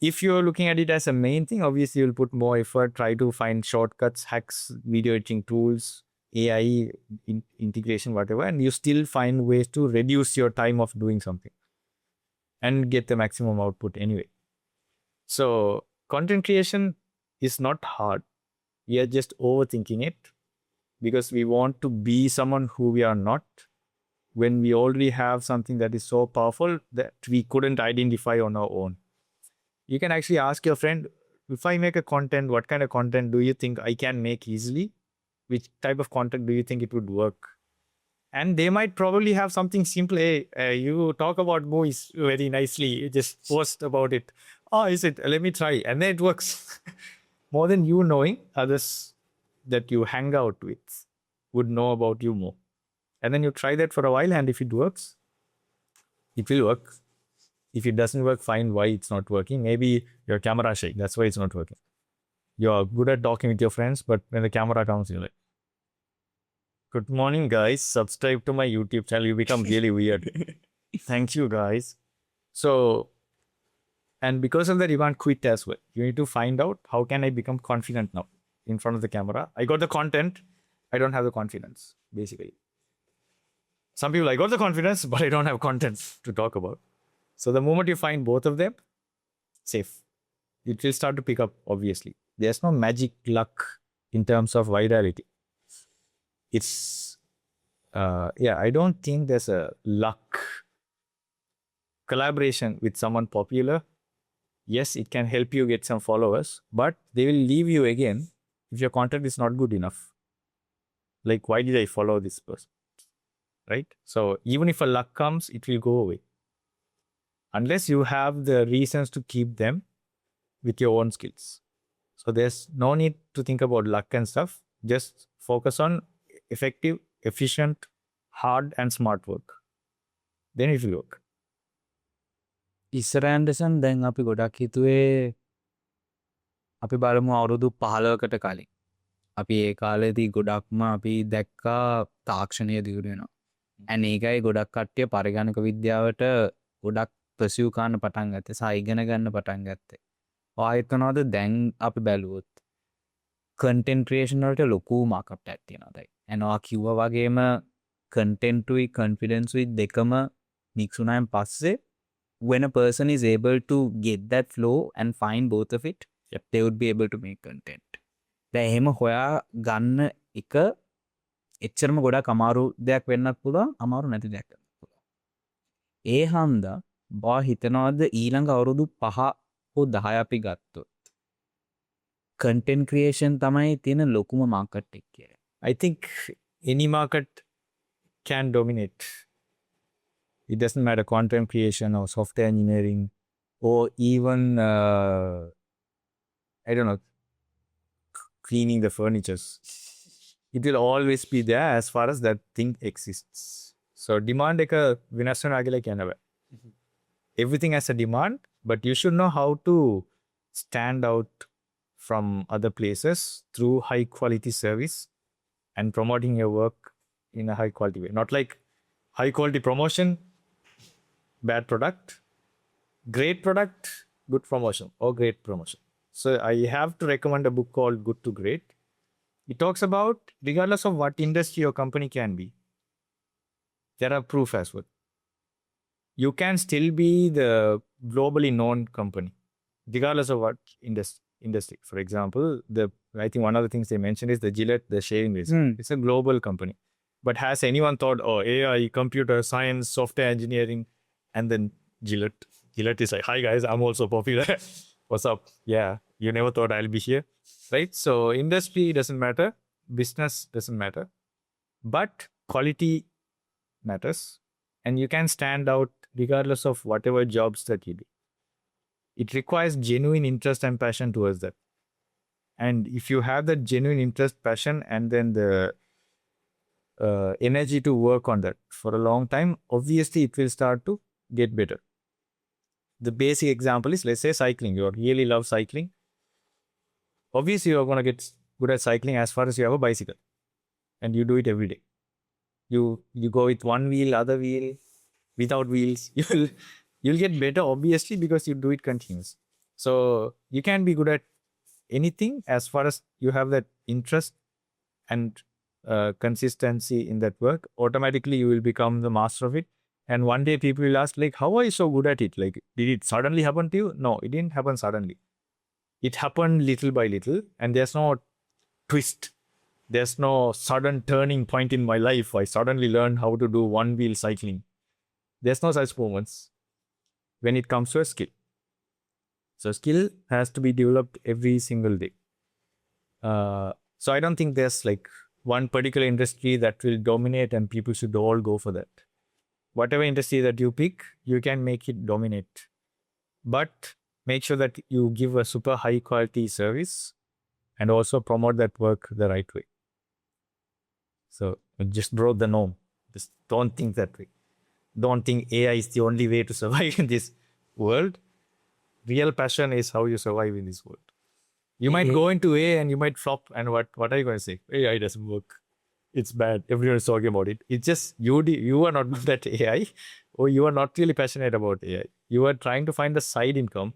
If you're looking at it as a main thing, obviously you'll put more effort, try to find shortcuts, hacks, video editing tools, AI integration, whatever. And you still find ways to reduce your time of doing something and get the maximum output anyway. So content creation is not hard. We are just overthinking it because we want to be someone who we are not. when we already have something that is so powerful that we couldn't identify on our own. You can actually ask your friend, if I make a content, what kind of content do you think I can make easily? Which type of content do you think it would work? And they might probably have something simple. Hey, you talk about movies very nicely. You just post about it. Oh, is it? Let me try. And then it works. More than you knowing, others that you hang out with would know about you more. And then you try that for a while. And if it works, it will work. If it doesn't work, find why it's not working. Maybe your camera shake. That's why it's not working. You're good at talking with your friends, but when the camera comes, you're like, good morning, guys. Subscribe to my YouTube channel. You become really weird. Thank you, guys. So, and because of that, you can't quit as well. You need to find out, how can I become confident now in front of the camera? I got the content. I don't have the confidence, basically. Some people, I got the confidence, but I don't have content to talk about. So the moment you find both of them, safe. It will start to pick up, obviously. There's no magic luck in terms of virality. It's, I don't think there's a luck collaboration with someone popular. Yes, it can help you get some followers, but they will leave you again if your content is not good enough. Like, why did I follow this person? Right? So even if a luck comes, it will go away. Unless you have the reasons to keep them with your own skills. So there's no need to think about luck and stuff. Just focus on effective, efficient, hard and smart work. Then it will work. ඉස්සර Anderson දැන් අපි ගොඩක් හිතුවේ අපි බලමු අවුරුදු 15කට කලින්. අපි ඒ කාලේදී ගොඩක්ම අපි දැක්කා තාක්ෂණය දියුණු වෙනවා. and ඒකයි ගොඩක් කට්ටිය පරිගණක විද්‍යාවට ගොඩක් pursue කරන්න පටන් ගත්තේ. සහ ඉගෙන ගන්න පටන් ගත්තේ. ආයතනවල දැන් අපි බැලුවොත් content creation වලට ලොකු markup එකක් තියෙනවා දැන්. and ඔයා කිව්වා වගේම content උයි confidence උයි දෙකම mix වුණාන් පස්සේ when a person is able to get that flow and find both of it, they would be able to make content. දැන් එහෙම හොයා ගන්න එක එච්චරම ගොඩක් අමාරු දෙයක් වෙන්නත් පුළුවන්, අමාරු නැති දෙයක් වෙන්නත් පුළුවන්. ඒ හන්දා බා හිතනවාද ඊළඟ අවුරුදු 5 හෝ 10 අපි ගත්තොත් content creation තමයි තියෙන ලොකුම market එක කියලා. I think any market can dominate. It doesn't matter content creation or software engineering or even, I don't know, cleaning the furnitures. It will always be there as far as that thing exists. So demand එක විනාශ වෙනවා කියලා කියනවා. Everything has a demand, but you should know how to stand out from other places through high quality service and promoting your work in a high quality way. Not like high quality promotion, bad product, great product, good promotion, or great promotion. So I have to recommend a book called Good to Great. It talks about, regardless of what industry your company can be, there are proof as well. You can still be the globally known company, regardless of what industry. For example, I think one of the things they mentioned is the Gillette, the shaving razor. It's a global company. But has anyone thought, oh, AI, computer science, software engineering, and then Gillette is like, hi guys, I'm also popular. What's up? Yeah, you never thought I'll be here, right? So industry doesn't matter, business doesn't matter, but quality matters, and you can stand out regardless of whatever jobs that you do. It requires genuine interest and passion towards that. And if you have that genuine interest, passion, and then the energy to work on that for a long time, obviously it will start to get better. The basic example is, let's say cycling. You really love cycling. Obviously you're going to get good at cycling as far as you have a bicycle and you do it every day. You go with one wheel, other wheel, without wheels. You'll get better, obviously, because you do it continuously. So you can be good at anything as far as you have that interest and consistency in that work. Automatically you will become the master of it. And one day people will ask, like, how are you so good at it? Like, did it suddenly happen to you? No, it didn't happen suddenly. It happened little by little, and there's no twist There's no sudden turning point in my life. I suddenly learned how to do one wheel cycling. There's no such moments when it comes to a skill. So skill has to be developed every single day. So I don't think there's like one particular industry that will dominate and people should all go for that. Whatever industry that you pick, you can make it dominate. But make sure that you give a super high quality service and also promote that work the right way. So just broke the norm. Just don't think that way. Don't think AI is the only way to survive in this world. Real passion is how you survive in this world. You might go into AI and you might flop. And what are you going to say? AI doesn't work. It's bad. Everyone is talking about it. It's just you are not good at AI, or you are not really passionate about AI. You are trying to find a side income,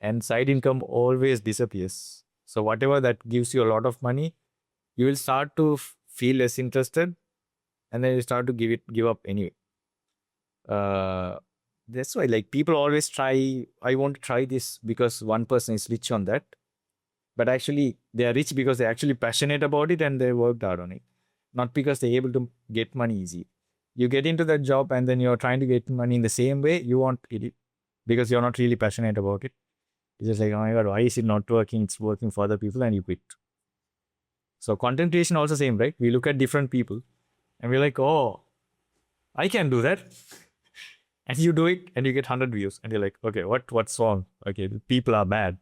and side income always disappears. So whatever that gives you a lot of money, you will start to feel less interested, and then you start to give up anyway. That's why like people always try. I want to try this because one person is rich on that, but actually they are rich because they're actually passionate about it and they worked hard on it, not because they're able to get money easy. You get into that job and then you're trying to get money in the same way. You want it because you're not really passionate about it. It's just like, oh my god, why is it not working? It's working for other people, and you quit. So content creation also same, right? We look at different people and we're like, oh, I can do that. And you do it and you get 100 views and you're like, okay, what's wrong? Okay, people are bad.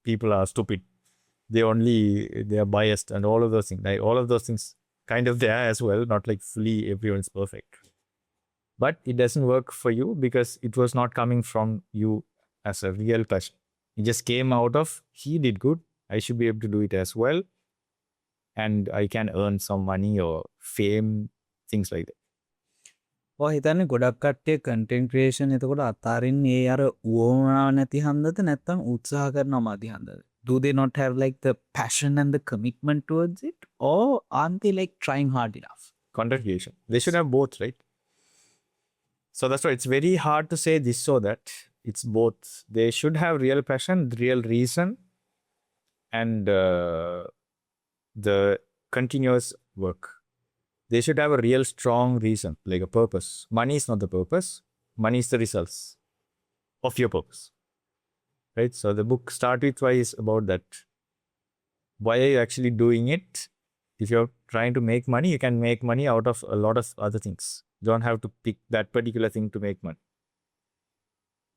People are stupid. They are biased and all of those things. Like all of those things kind of there as well, not like fully everyone's perfect. But it doesn't work for you because it was not coming from you as a real passion. It just came out of, he did good, I should be able to do it as well. And I can earn some money or fame, things like that. හිතන්නේ ගොඩක් කට්ටිය content creation එතකොට අතාරින්නේ ඒ අර උවමනාව නැති හන්දද නැත්නම් උත්සාහ කරනවා මදි හන්දද? Do they not have like the passion and the commitment towards it, or aren't they like trying hard enough? Content creation, they should have both, right? So that's why it's very hard to say this or that. It's both. They should have real passion, real reason, and the continuous work. They should have a real strong reason, like a purpose. Money is not the purpose. Money is the results of your purpose, right? So the book Start With Why is about that. Why are you actually doing it? If you're trying to make money, you can make money out of a lot of other things. You don't have to pick that particular thing to make money.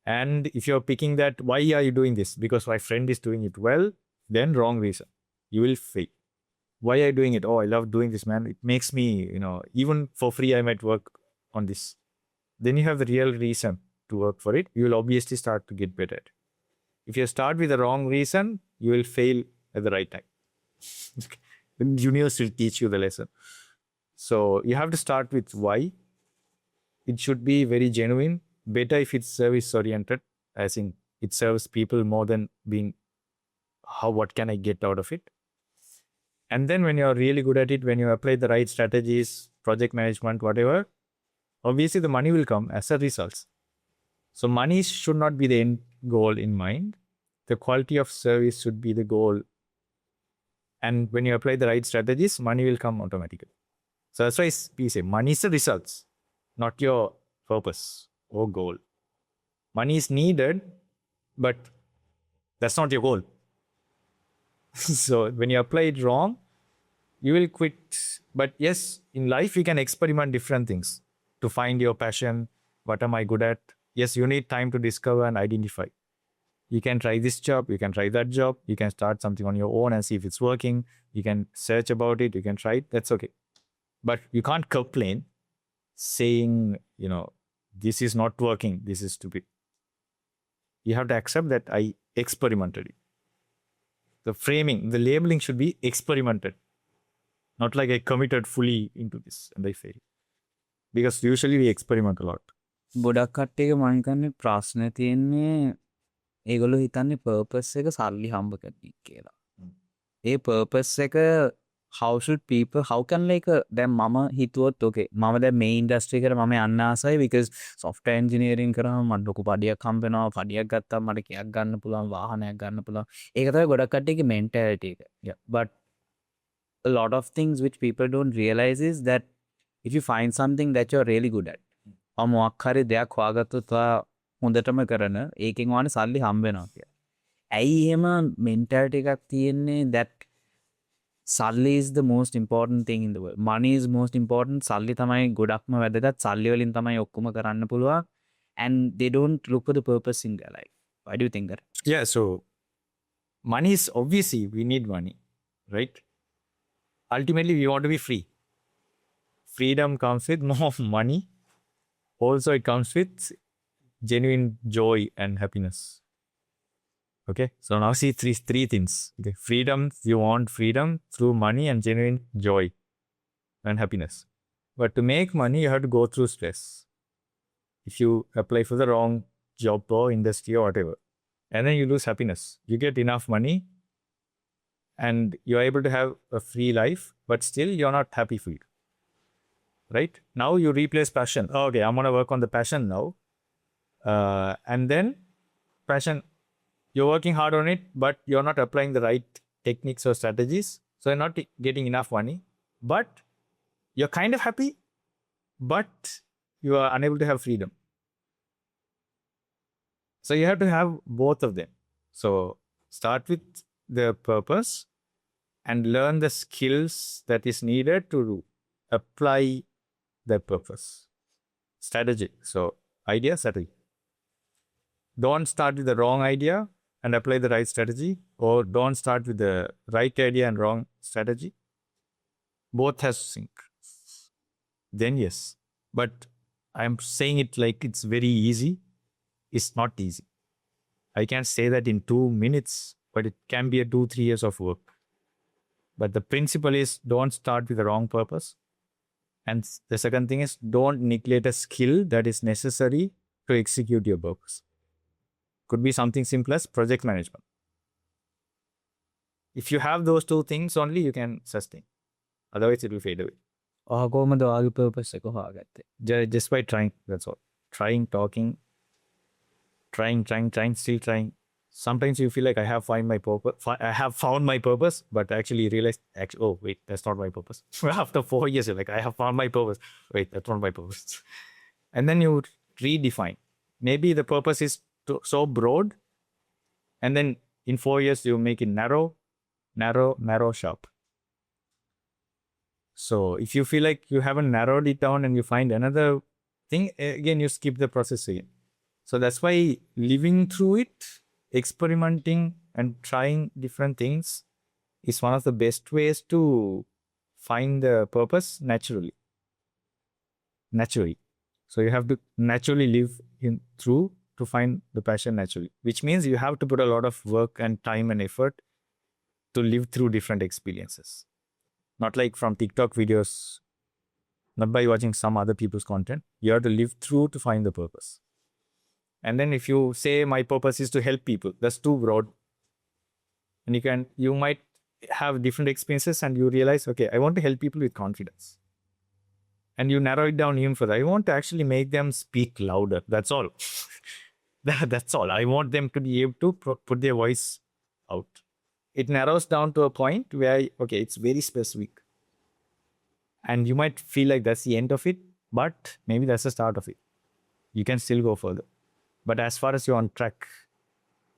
And if you're picking that, why are you doing this? Because my friend is doing it well, then wrong reason. You will fail. Why are you doing it? Oh, I love doing this, man. It makes me, even for free, I might work on this. Then you have the real reason to work for it. You will obviously start to get better. If you start with the wrong reason, you will fail at the right time. The universe will teach you the lesson. So you have to start with why. It should be very genuine. Better if it's service oriented, as in it serves people more than being what can I get out of it. And then when you're really good at it, when you apply the right strategies, project management, whatever, obviously the money will come as a result. So money should not be the end goal in mind. The quality of service should be the goal. And when you apply the right strategies, money will come automatically. So that's why we say money is the results, not your purpose or goal. Money is needed, but that's not your goal. So when you apply it wrong, you will quit. But yes, in life, you can experiment different things to find your passion. What am I good at? Yes, you need time to discover and identify. You can try this job. You can try that job. You can start something on your own and see if it's working. You can search about it. You can try it. That's okay. But you can't complain saying, this is not working. This is stupid. You have to accept that I experimented it. The framing, the labeling should be experimented. Not like I committed fully into this and I failed. Because usually we experiment a lot. ගොඩක් කට්ටියක මම හිතන්නේ ප්‍රශ්නේ තියෙන්නේ ඒගොල්ලෝ හිතන්නේ purpose එක සල්ලි හම්බ කරන එක කියලා. ඒ purpose එක how can like දැන් මම හිතුවොත් okay මම දැන් මේ industry එකට මම යන්න ආසයි because software engineering කරාම මට ලොකු පඩියක් හම්බ වෙනවා පඩියක් ගත්තාම මට කයක් ගන්න පුළුවන් වාහනයක් ගන්න පුළුවන් ඒක තමයි ගොඩක් කට්ටියගේ mentality එක. Yeah, but a lot of things which people don't realize is that if you find something that you're really good at, මොකක් හරි දෙයක් හොයාගත්තොත් ඔයා හොඳටම කරන ඒකෙන් ඔයාලට සල්ලි හම්බ වෙනවා කියලා. ඇයි එහෙම mentality එකක් තියෙන්නේ that සල්ලි is the most important thing in the world. Money is most important. සල්ලි තමයි ගොඩක්ම වැදගත්. සල්ලි වලින් තමයි ඔක්කොම කරන්න පුළුවන්. And they don't look for the purpose in their life. Why do you think that? Yeah, so money is obviously we need money, right? Ultimately, we want to be free. Freedom comes with more money. Also, it comes with genuine joy and happiness. Okay, so now see three things. Okay, freedom, you want freedom through money and genuine joy and happiness. But to make money, you have to go through stress. If you apply for the wrong job or industry or whatever, and then you lose happiness. You get enough money and you're able to have a free life, but still you're not happy for it. Right? Now you replace passion. Okay, I'm going to work on the passion now. And then passion, you're working hard on it, but you're not applying the right techniques or strategies. So you're not getting enough money, but you're kind of happy, but you are unable to have freedom. So you have to have both of them. So start with the purpose and learn the skills that is needed to apply the purpose. Strategy. So idea, strategy. Don't start with the wrong idea and apply the right strategy, or don't start with the right idea and wrong strategy. Both has to sync. Then yes. But I'm saying it like it's very easy. It's not easy. I can't say that in 2 minutes, but it can be a 2-3 years of work. But the principle is don't start with the wrong purpose. And the second thing is don't neglect a skill that is necessary to execute your purpose. Could be something simple as project management. If you have those two things only, you can sustain. Otherwise, it will fade away. කොහොමද ඔයාගේ purpose එක හොයාගත්තේ? Just by trying, that's all. Trying, talking, trying, still trying. Sometimes you feel like I have found my purpose, but actually realize, oh wait, that's not my purpose. After 4 years, you're like, I have found my purpose. Wait, that's not my purpose. And then you redefine. Maybe the purpose is so broad, and then in 4 years you make it narrow, sharp. So if you feel like you haven't narrowed it down and you find another thing, again you skip the process again. So that's why living through it, experimenting and trying different things is one of the best ways to find the purpose naturally. So you have to naturally live through to find the passion naturally, which means you have to put a lot of work and time and effort to live through different experiences. Not like from TikTok videos, not by watching some other people's content. You have to live through to find the purpose. And then if you say my purpose is to help people, that's too broad. And you might have different experiences and you realize, okay, I want to help people with confidence. And you narrow it down even further. I want to actually make them speak louder. That's all. That's all. I want them to be able to put their voice out. It narrows down to a point where, okay, it's very specific. And you might feel like that's the end of it, but maybe that's the start of it. You can still go further. But as far as you're on track,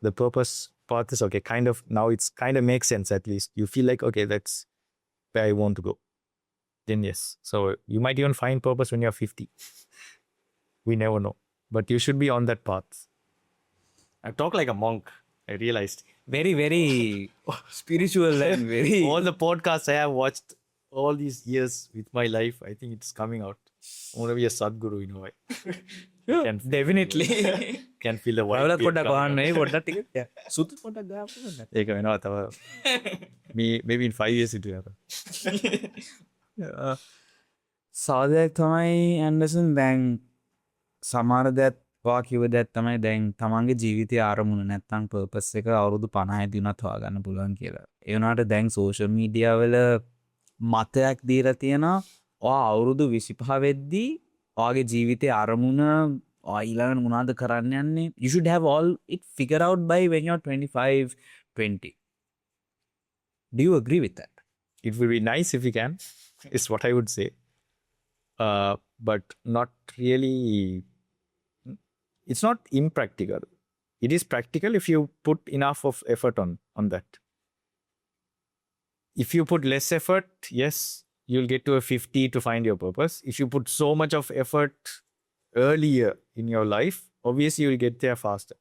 the purpose path is okay. Now it's kind of makes sense at least. You feel like, okay, that's where I want to go. Then yes. So you might even find purpose when you're 50. We never know. But you should be on that path. I talk like a monk, I realized. Very, very spiritual and very... All the podcasts I have watched all these years with my life, I think it's coming out. I want to be a Sadguru in a way. Sure, definitely. Can feel the vibe. Maybe in 5 years it will happen. සාදයක් තමයි Anderson දැන් සමහර දෙයක් වා කිව්ව දෙයක් තමයි දැන් තමන්ගේ ජීවිතයේ ආරමුණ නැත්තම් පර්පස් එක අවුරුදු 50 දිනක් හොයාගන්න පුළුවන් කියලා. ඒ වුණාට දැන් සෝෂල් මීඩියා වල මතයක් දීලා තියෙනවා ඔයා අවුරුදු 25 වෙද්දී ඔයාගේ ජීවිතයේ ආරමුණ ඔයා ඊළඟට මොනවද කරන්න යන්නේ. You should have all it figured out by when you're 25, 20. Do you agree with that? It would be nice if we can, is what I would say. But not really, it's not impractical. It is practical if you put enough of effort on that. If you put less effort, yes, you'll get to a 50 to find your purpose. If you put so much of effort earlier in your life, obviously you'll get there faster,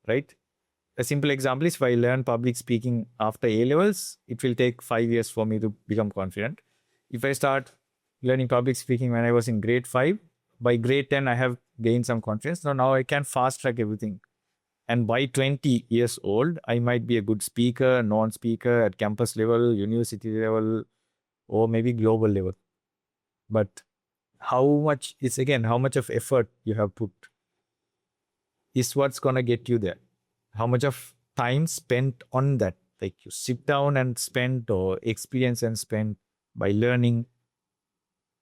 right? A simple example is if I learn public speaking after A levels, it will take 5 years for me to become confident. If I start learning public speaking when I was in grade 5, by grade 10, I have gained some confidence. So now I can fast track everything. And by 20 years old, I might be a good speaker, non-speaker at campus level, university level, or maybe global level. But how much is, again, how much of effort you have put is what's going to get you there. How much of time spent on that, like you sit down and spend, or experience and spend by learning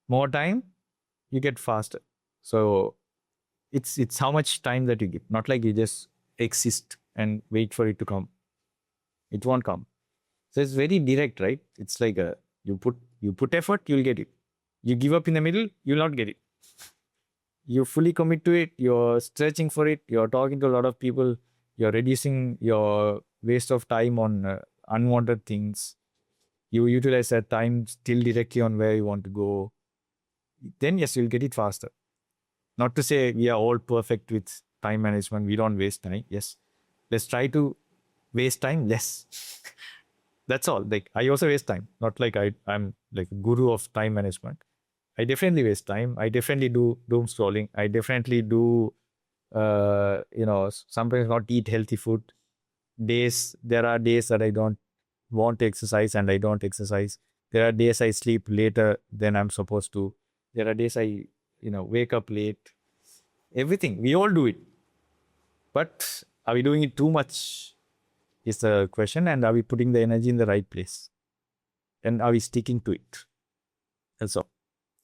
more time, you get faster. So it's how much time that you give, not like you just exist and wait for it to come. It won't come. So it's very direct, right? It's like you put effort, you'll get it. You give up in the middle, you'll not get it. You fully commit to it, you're searching for it, you're talking to a lot of people, you're reducing your waste of time on unwanted things. You utilize that time still directly on where you want to go. Then yes, you'll get it faster. Not to say we are all perfect with time management. We don't waste time. Yes. Let's try to waste time less. That's all. Like I also waste time. Not like I'm like a guru of time management. I definitely waste time. I definitely do doom scrolling. I definitely do sometimes not eat healthy food. There are days that I don't want to exercise and I don't exercise. There are days I sleep later than I'm supposed to. There are days I wake up late. Everything. We all do it. But are we doing it too much is the question, and are we putting the energy in the right place? And are we sticking to it? That's all.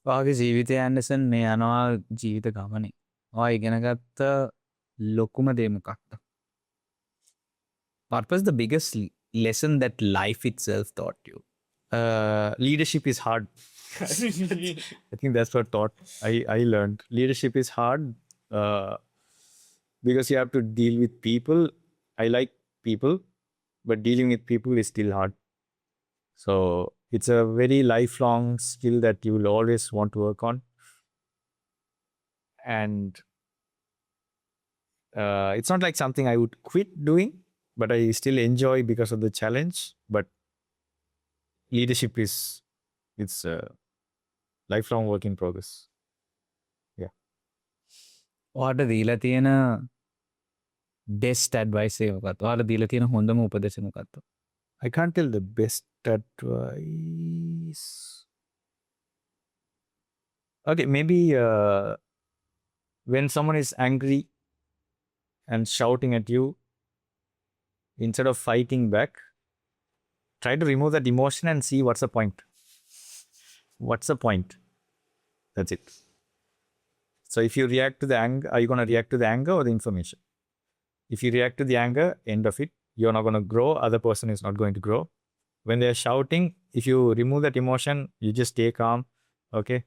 ඔයාගේ ජීවිතය Anderson මේ යනවා ජීවිත ගමනේ. ඔයා ඉගෙනගත්ත ලොකුම දේ මොකක්ද? What was the biggest lesson that life itself taught you? Leadership is hard. I think that's what I learned. Leadership is hard because you have to deal with people. I like people, but dealing with people is still hard. So it's a very lifelong skill that you will always want to work on. And it's not like something I would quit doing, but I still enjoy because of the challenge. But leadership it's a lifelong work in progress. Yeah. ඔයාට දීලා තියෙන best advice එක මොකක්ද? ඔයාට දීලා තියෙන හොඳම උපදේශය මොකක්ද? I can't tell the best advice. Okay, maybe when someone is angry and shouting at you, instead of fighting back, try to remove that emotion and see what's the point. What's the point? That's it. So if you react to the anger, are you going to react to the anger or the information? If you react to the anger, end of it. You're not going to grow. Other person is not going to grow. When they're shouting, if you remove that emotion, you just stay calm. Okay.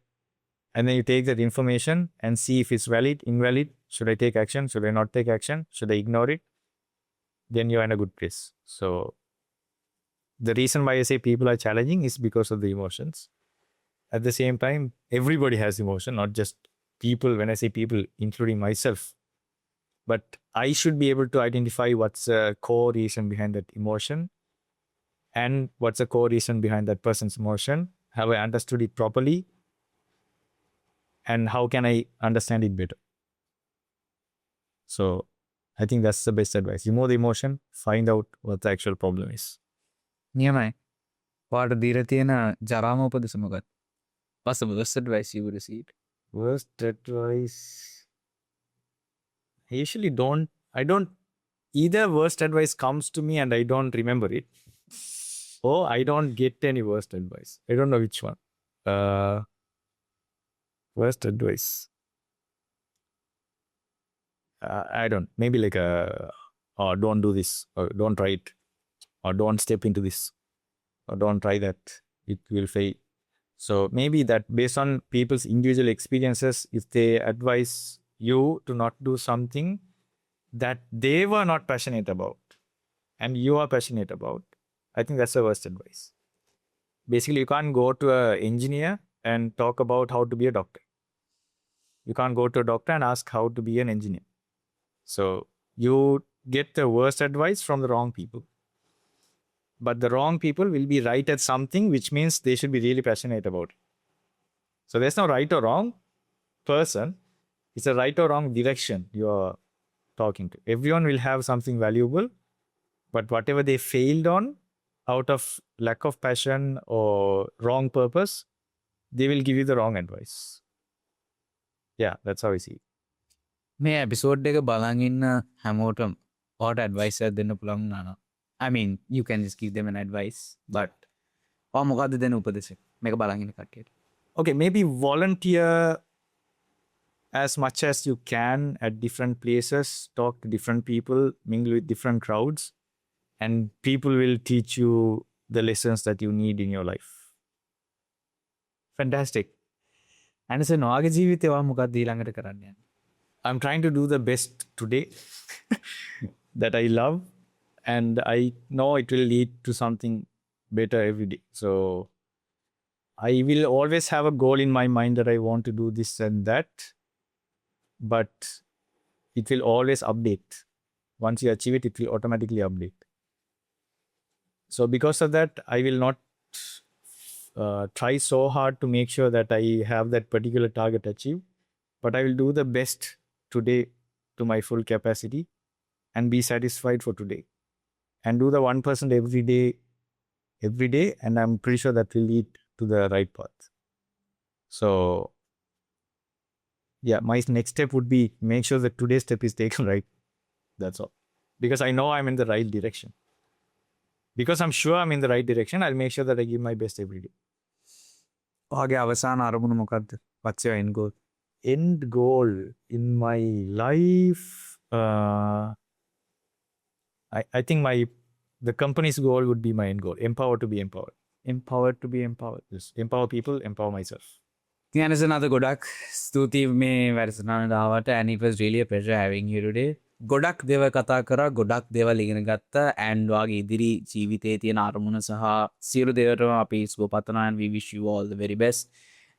And then you take that information and see if it's valid, invalid. Should I take action? Should I not take action? Should I ignore it? Then you're in a good place. So the reason why I say people are challenging is because of the emotions. At the same time, everybody has emotion, not just people. When I say people, including myself. But I should be able to identify what's a core reason behind that emotion and what's a core reason behind that person's emotion. Have I understood it properly? And how can I understand it better? So I think that's the best advice. Remove the emotion, find out what the actual problem is. නියමයි. ඔයාට දීලා තියෙන ජරාම උපදෙස මොකක්ද? What's the worst advice you would receive? Worst advice. I usually don't. Either worst advice comes to me and I don't remember it, or I don't get any worst advice. I don't know which one. Worst advice. I don't. Maybe like or don't do this, or don't try it, or don't step into this. or don't try that. It will fail. So maybe that based on people's individual experiences, if they advise you to not do something that they were not passionate about and you are passionate about, I think that's the worst advice. Basically, you can't go to an engineer and talk about how to be a doctor. You can't go to a doctor and ask how to be an engineer. So you get the worst advice from the wrong people. But the wrong people will be right at something, which means they should be really passionate about it. So there's no right or wrong person. It's a right or wrong direction you are talking to. Everyone will have something valuable, but whatever they failed on out of lack of passion or wrong purpose, they will give you the wrong advice. Yeah, that's how I see it. මේ episode එක බලන් ඉන්න හැමෝටම ඔයාට advice එකක් දෙන්න පුළුවන් වුණා නම් I mean you can just give them an advice but ඔයා මොකද්ද දෙන උපදෙස මේක බලන් ඉන්න කට්ටියට Okay, maybe volunteer as much as you can at different places, talk to different people, mingle with different crowds, and people will teach you the lessons that you need in your life. Fantastic. Anderson ඔයාගේ ජීවිතේ ඔයා මොකක්ද ඊළඟට කරන්න යන්නේ I'm trying to do the best today that I love, and I know it will lead to something better every day. So I will always have a goal in my mind that I want to do this and that, but it will always update. Once you achieve it, it will automatically update. So because of that, I will not try so hard to make sure that I have that particular target achieved, but I will do the best today to my full capacity and be satisfied for today and do the 1% every day, and I'm pretty sure that will lead to the right path. So yeah, my next step would be make sure that today's step is taken right. That's all. Because I know I'm in the right direction. Because I'm sure I'm in the right direction, I'll make sure that I give my best every day. ඔයාගේ අවසාන අරමුණ මොකක්ද what's your end goal End goal in my life, I think the company's goal would be my end goal. Empower to be empowered. empowered to be empowered Yes. Empower people, empower myself. ඉතින් Anderson අද ගොඩක් ස්තුතියි මේ වැඩසටහනට ආවට and it was really a pleasure having you today ගොඩක් දේවල් කතා කරා ගොඩක් දේවල් ඉගෙන ගත්තා and ඔයාගේ ඉදිරි ජීවිතයේ තියෙන අරමුණ සහ සියලු දේවල්ටම අපි සුබ පතනවා and we wish you all the very best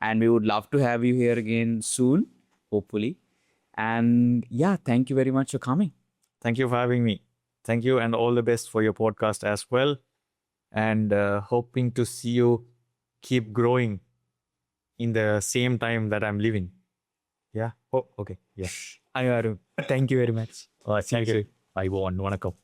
and we would love to have you here again soon hopefully and yeah thank you very much for coming Thank you for having me. Thank you, and all the best for your podcast as well. And hoping to see you keep growing in the same time that I'm living. Yeah. Oh, okay. Yeah. අනිවාර්යයෙන් thank you very much Thank you. I won. Vanakkam.